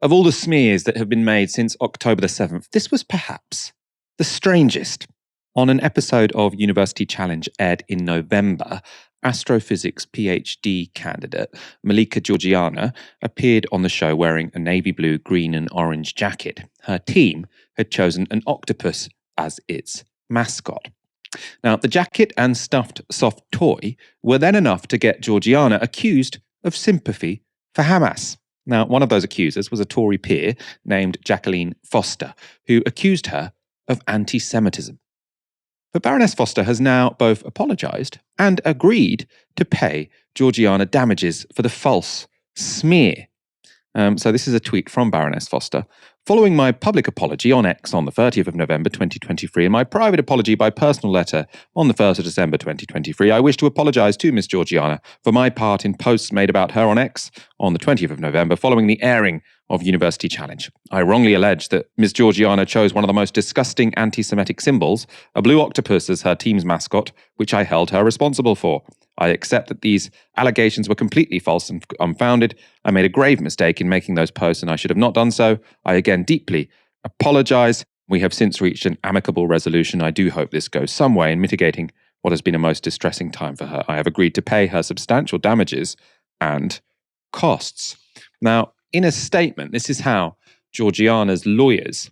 of all the smears that have been made since October the 7th, this was perhaps the strangest. On an episode of University Challenge aired in November, astrophysics PhD candidate Malika Georgiana appeared on the show wearing a navy blue, green and orange jacket. Her team had chosen an octopus as its mascot. Now, the jacket and stuffed soft toy were then enough to get Georgiana accused of sympathy for Hamas. Now, one of those accusers was a Tory peer named Jacqueline Foster, who accused her of anti-Semitism. But Baroness Foster has now both apologised and agreed to pay Georgiana damages for the false smear. So this is a tweet from Baroness Foster. Following my public apology on X on the 30th of November 2023 and my private apology by personal letter on the 1st of December 2023, I wish to apologise to Miss Georgiana for my part in posts made about her on X on the 20th of November following the airing of University Challenge. I wrongly allege that Miss Georgiana chose one of the most disgusting anti-Semitic symbols, a blue octopus, as her team's mascot, which I held her responsible for. I accept that these allegations were completely false and unfounded. I made a grave mistake in making those posts and I should have not done so. I again deeply apologise. We have since reached an amicable resolution. I do hope this goes some way in mitigating what has been a most distressing time for her. I have agreed to pay her substantial damages and costs. Now, in a statement, this is how Georgiana's lawyers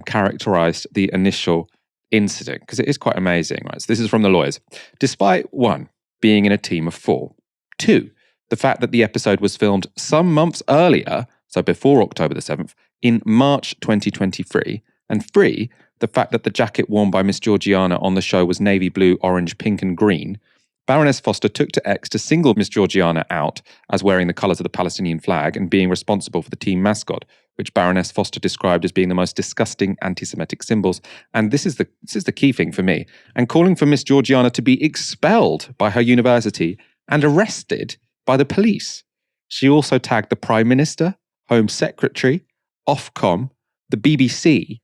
characterised the initial incident, because it is quite amazing, right? So this is from the lawyers. Despite one, being in a team of 4. 2, the fact that the episode was filmed some months earlier, so before October the 7th, in March 2023. And 3, the fact that the jacket worn by Miss Georgiana on the show was navy blue, orange, pink and green. Baroness Foster took to X to single Miss Georgiana out as wearing the colours of the Palestinian flag and being responsible for the team mascot, which Baroness Foster described as being the most disgusting anti-Semitic symbols. And this is the key thing for me. And calling for Miss Georgiana to be expelled by her university and arrested by the police. She also tagged the Prime Minister, Home Secretary, Ofcom, the BBC,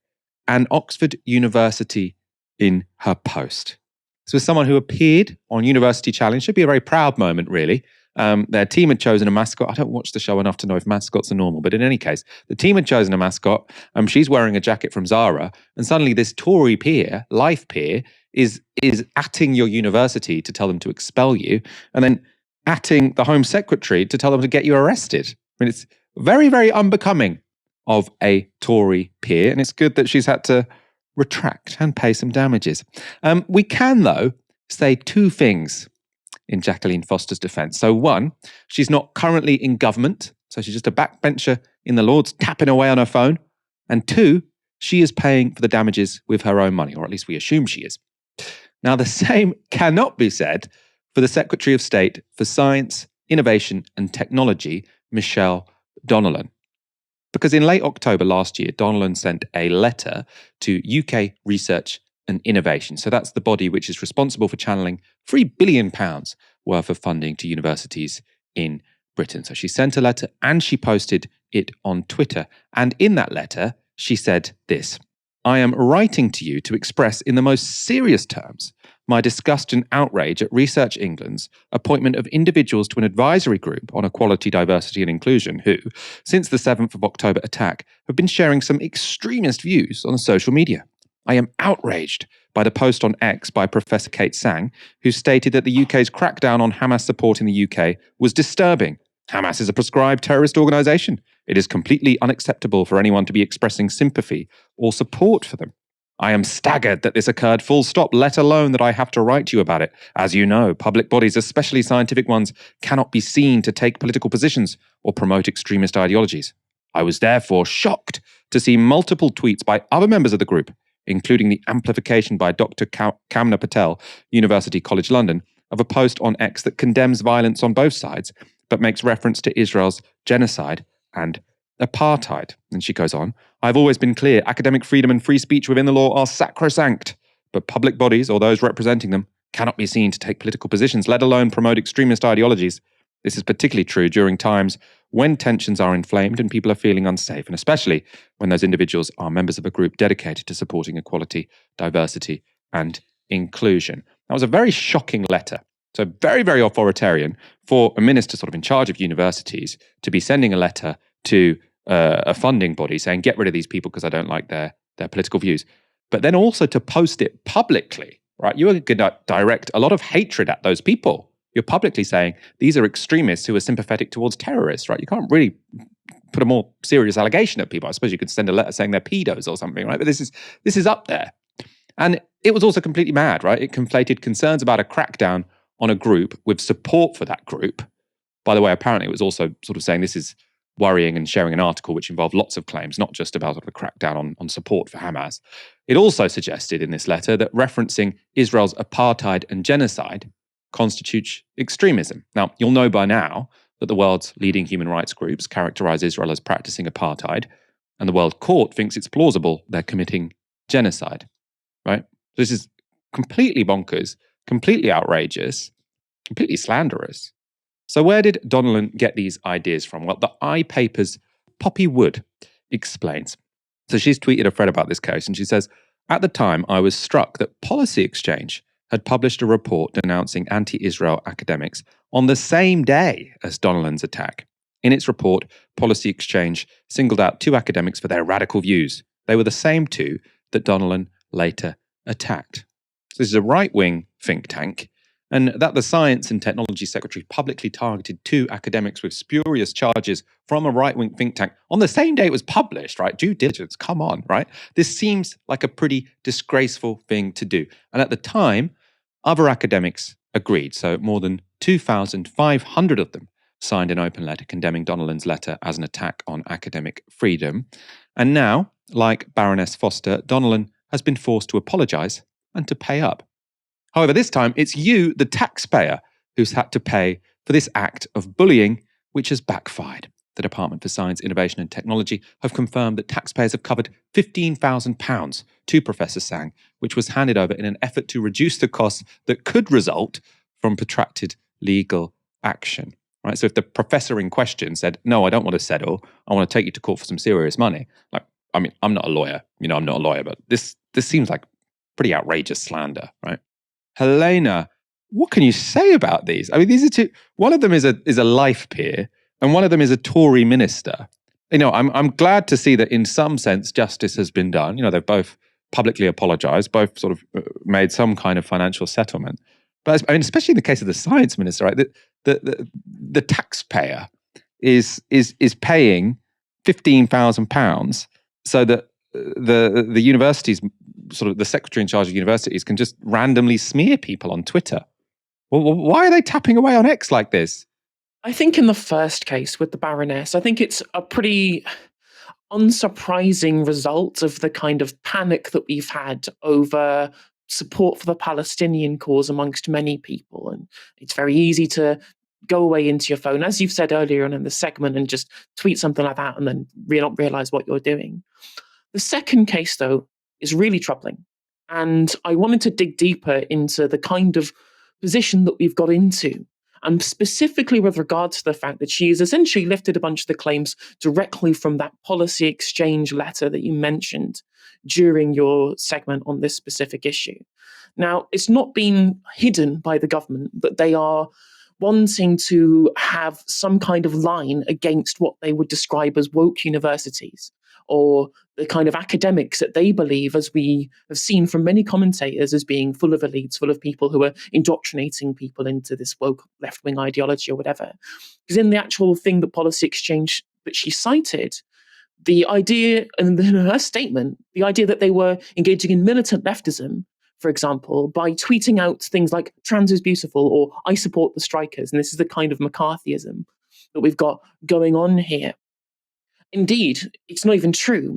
and Oxford University in her post. This was someone who appeared on University Challenge. Should be a very proud moment, really. Their team had chosen a mascot. I don't watch the show enough to know if mascots are normal, but in any case, the team had chosen a mascot. She's wearing a jacket from Zara, and suddenly this Tory peer, life peer, is atting your university to tell them to expel you, and then atting the Home Secretary to tell them to get you arrested. I mean, it's very, very unbecoming of a Tory peer, and it's good that she's had to retract and pay some damages. We can, though, say 2 things in Jacqueline Foster's defence. So 1, she's not currently in government, so she's just a backbencher in the Lords tapping away on her phone. And 2, she is paying for the damages with her own money, or at least we assume she is. Now, the same cannot be said for the Secretary of State for Science, Innovation and Technology, Michelle Donnellan. Because in late October last year, Donnellan sent a letter to UK Research and Innovation. So that's the body which is responsible for channeling £3 billion worth of funding to universities in Britain. So she sent a letter and she posted it on Twitter. And in that letter, she said this: I am writing to you to express in the most serious terms my disgust and outrage at Research England's appointment of individuals to an advisory group on equality, diversity and inclusion who, since the 7th of October attack, have been sharing some extremist views on social media. I am outraged by the post on X by Professor Kate Sang, who stated that the UK's crackdown on Hamas support in the UK was disturbing. Hamas is a proscribed terrorist organisation. It is completely unacceptable for anyone to be expressing sympathy or support for them. I am staggered that this occurred full stop, let alone that I have to write to you about it. As you know, public bodies, especially scientific ones, cannot be seen to take political positions or promote extremist ideologies. I was therefore shocked to see multiple tweets by other members of the group, including the amplification by Dr. Kamna Patel, University College London, of a post on X that condemns violence on both sides, but makes reference to Israel's genocide and apartheid. And she goes on, I've always been clear, academic freedom and free speech within the law are sacrosanct, but public bodies or those representing them cannot be seen to take political positions, let alone promote extremist ideologies. This is particularly true during times when tensions are inflamed and people are feeling unsafe, and especially when those individuals are members of a group dedicated to supporting equality, diversity, and inclusion. That was a very shocking letter. So very, very authoritarian for a minister sort of in charge of universities to be sending a letter to a funding body saying, get rid of these people because I don't like their political views. But then also to post it publicly, right? You are going to direct a lot of hatred at those people. You're publicly saying these are extremists who are sympathetic towards terrorists, right? You can't really put a more serious allegation at people. I suppose you could send a letter saying they're pedos or something, right? But this is up there. And it was also completely mad, right? It conflated concerns about a crackdown on a group with support for that group. By the way, apparently it was also sort of saying this is worrying and sharing an article which involved lots of claims, not just about sort of a crackdown on support for Hamas. It also suggested in this letter that referencing Israel's apartheid and genocide constitutes extremism. Now, you'll know by now that the world's leading human rights groups characterize Israel as practicing apartheid, and the World Court thinks it's plausible they're committing genocide, right? This is completely bonkers, completely outrageous, completely slanderous. So where did Donnellan get these ideas from? Well, the iPaper's Poppy Wood explains. So she's tweeted a thread about this case, and she says, at the time, I was struck that Policy Exchange had published a report denouncing anti-Israel academics on the same day as Donnellan's attack. In its report, Policy Exchange singled out two academics for their radical views. They were the same two that Donnellan later attacked. So this is a right-wing think tank, and that the Science and Technology Secretary publicly targeted two academics with spurious charges from a right-wing think tank on the same day it was published, right? Due diligence, come on, right? This seems like a pretty disgraceful thing to do. And at the time, other academics agreed. So more than 2,500 of them signed an open letter condemning Donnellan's letter as an attack on academic freedom. And now, like Baroness Foster, Donnellan has been forced to apologise and to pay up. However, this time it's you, the taxpayer, who's had to pay for this act of bullying, which has backfired. The Department for Science, Innovation and Technology have confirmed that taxpayers have covered £15,000 to Professor Sang, which was handed over in an effort to reduce the costs that could result from protracted legal action. Right? So if the professor in question said, no, I don't want to settle, I want to take you to court for some serious money. Like, I mean, I'm not a lawyer, I'm not a lawyer, but this seems like pretty outrageous slander, right? Helena, what can you say about these? I mean, these are two. One of them is a life peer, and one of them is a Tory minister. I'm glad to see that in some sense justice has been done. They've both publicly apologised, both sort of made some kind of financial settlement. But I mean, especially in the case of the science minister, right? The taxpayer is paying £15,000 so that the universities, sort of the secretary in charge of universities, can just randomly smear people on Twitter. Well, why are they tapping away on X like this? I think in the first case with the Baroness, I think it's a pretty unsurprising result of the kind of panic that we've had over support for the Palestinian cause amongst many people. And it's very easy to go away into your phone, as you've said earlier on in the segment, and just tweet something like that and then not realize what you're doing. The second case, though, is really troubling. And I wanted to dig deeper into the kind of position that we've got into, and specifically with regard to the fact that she has essentially lifted a bunch of the claims directly from that policy exchange letter that you mentioned during your segment on this specific issue. Now, it's not been hidden by the government that they are wanting to have some kind of line against what they would describe as woke universities, or the kind of academics that they believe, as we have seen from many commentators, as being full of elites, full of people who are indoctrinating people into this woke left-wing ideology or whatever. Because in the actual thing, the policy exchange that she cited, the idea, and in her statement, the idea that they were engaging in militant leftism, for example, by tweeting out things like trans is beautiful or I support the strikers. And this is the kind of McCarthyism that we've got going on here. Indeed, it's not even true.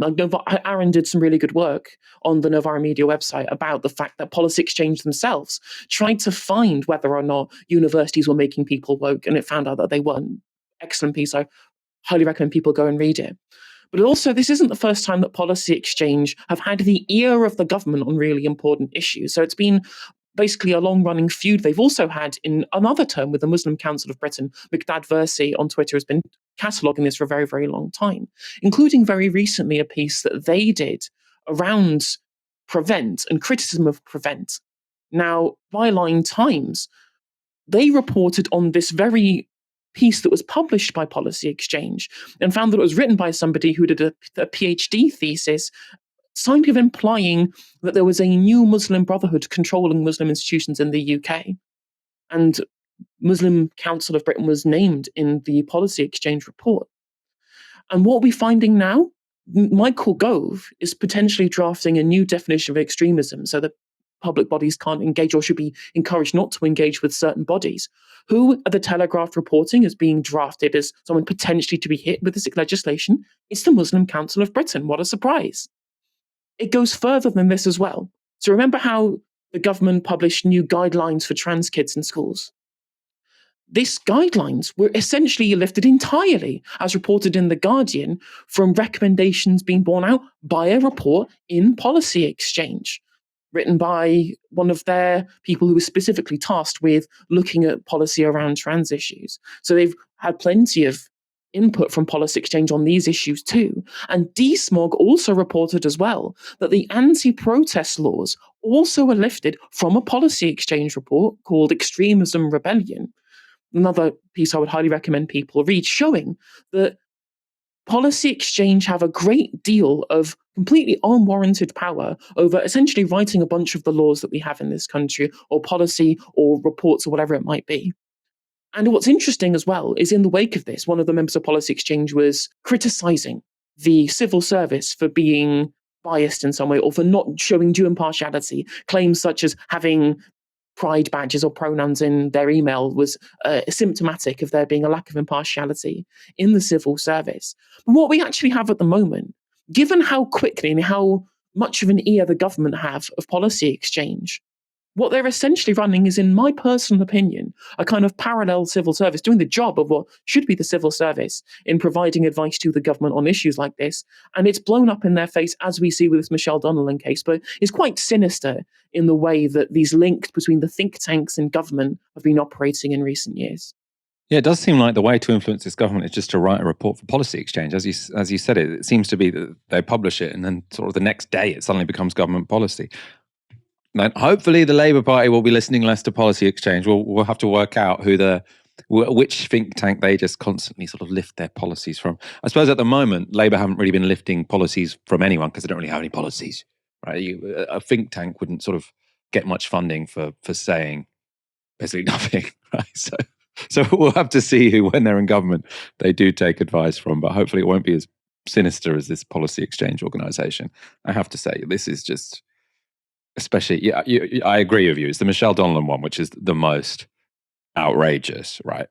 Aaron did some really good work on the Novara Media website about the fact that Policy Exchange themselves tried to find whether or not universities were making people woke, and it found out that they weren't. Excellent piece. I highly recommend people go and read it. But also, this isn't the first time that Policy Exchange have had the ear of the government on really important issues. So it's been basically a long-running feud they've also had in another term with the Muslim Council of Britain. Mcdad Versi on Twitter has been cataloguing this for a very, very long time, including very recently a piece that they did around Prevent and criticism of Prevent. Now, Byline Times, they reported on this very piece that was published by Policy Exchange and found that it was written by somebody who did a PhD thesis, kind of implying that there was a new Muslim Brotherhood controlling Muslim institutions in the UK. And Muslim Council of Britain was named in the Policy Exchange report. And what we're finding now, Michael Gove is potentially drafting a new definition of extremism so that public bodies can't engage or should be encouraged not to engage with certain bodies. Who at the Telegraph reporting is being drafted as someone potentially to be hit with this legislation? It's the Muslim Council of Britain. What a surprise. It goes further than this as well. So remember how the government published new guidelines for trans kids in schools? These guidelines were essentially lifted entirely, as reported in The Guardian, from recommendations being borne out by a report in Policy Exchange, written by one of their people who was specifically tasked with looking at policy around trans issues. So they've had plenty of input from Policy Exchange on these issues too. And DSMOG also reported as well that the anti-protest laws also were lifted from a Policy Exchange report called Extremism Rebellion. Another piece I would highly recommend people read, showing that Policy Exchange have a great deal of completely unwarranted power over essentially writing a bunch of the laws that we have in this country, or policy, or reports, or whatever it might be. And what's interesting as well is in the wake of this, one of the members of Policy Exchange was criticising the civil service for being biased in some way or for not showing due impartiality. Claims such as having pride badges or pronouns in their email was symptomatic of there being a lack of impartiality in the civil service. But what we actually have at the moment, given how quickly and how much of an ear the government have of Policy Exchange, what they're essentially running is, in my personal opinion, a kind of parallel civil service, doing the job of what should be the civil service in providing advice to the government on issues like this. And it's blown up in their face, as we see with this Michelle Donnellan case, but it's quite sinister in the way that these links between the think tanks and government have been operating in recent years. Yeah, it does seem like the way to influence this government is just to write a report for Policy Exchange. As you said, it seems to be that they publish it and then sort of the next day it suddenly becomes government policy. Now, hopefully the Labour Party will be listening less to Policy Exchange. We'll have to work out which think tank they just constantly sort of lift their policies from. I suppose at the moment, Labour haven't really been lifting policies from anyone because they don't really have any policies, right? A think tank wouldn't sort of get much funding for saying basically nothing, right? So we'll have to see who, when they're in government, they do take advice from. But hopefully it won't be as sinister as this Policy Exchange organisation. I have to say, this is just... Especially, I agree with you. It's the Michelle Donnellan one, which is the most outrageous, right?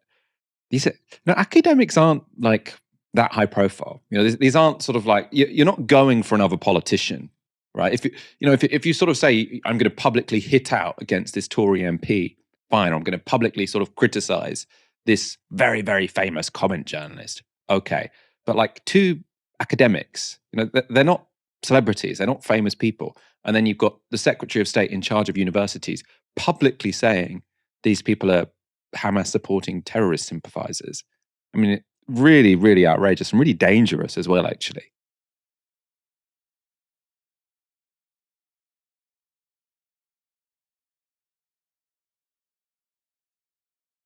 Academics aren't like that high profile. These aren't sort of like, you're not going for another politician, right? If you sort of say, I'm going to publicly hit out against this Tory MP, fine. I'm going to publicly sort of criticize this very, very famous comment journalist. Okay. But like two academics, they're not celebrities. They're not famous people. And then you've got the Secretary of State in charge of universities publicly saying these people are Hamas supporting terrorist sympathizers. I mean, really, really outrageous and really dangerous as well, actually.